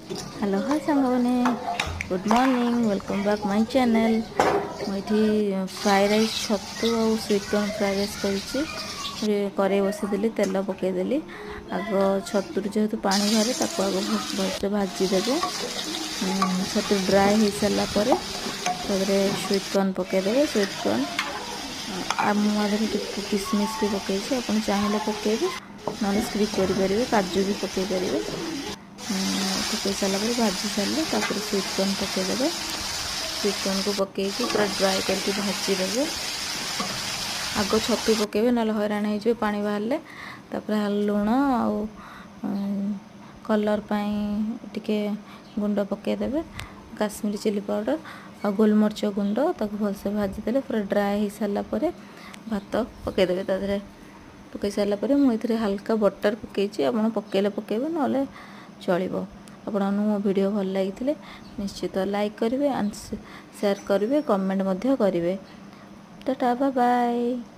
Hello hi सांगने good morning welcome back my channel. मुझे fried rice छतु और स्वीट कॉर्न फ्राए राइस करें बसईदी तेल पकईदेली। आग छतुर जेहेतु पानी बाहर ताको आग भलसे भाजीदेवे। छतु ड्राए हो सारापर स्वीट कॉर्न पकईदेवे। स्वीट कॉर्न आधे किसमिश भी पकई आप चाहिए पकेबे ना स्किप करेंगे। काजू भी पकई पारे। पकई सारापर भाजी सारे स्वीट कॉर्न पकईदेवे। स्वीट कॉर्न को पकईकि पूरा ड्राए करके भाजीदेवे। आग छतु पकेबे ना हैरान हो पानी बाहर लुण आ कलर टिके गुंड पकईदेवे। काश्मीरी चिली पाउडर आ गोलमरीच गुंड ताको भलसे भाजीदेले पूरा ड्राए हो सारापर भात पकईदेवे। तादेह पकई सारापर मुझे हाल्का बटर पकईची आप पकेले पकेबे ना चलो। आपको मो वीडियो भल लगी निश्चित लाइक करेंगे एंड शेयर करेंगे कमेंट करेंगे। Tata bye bye.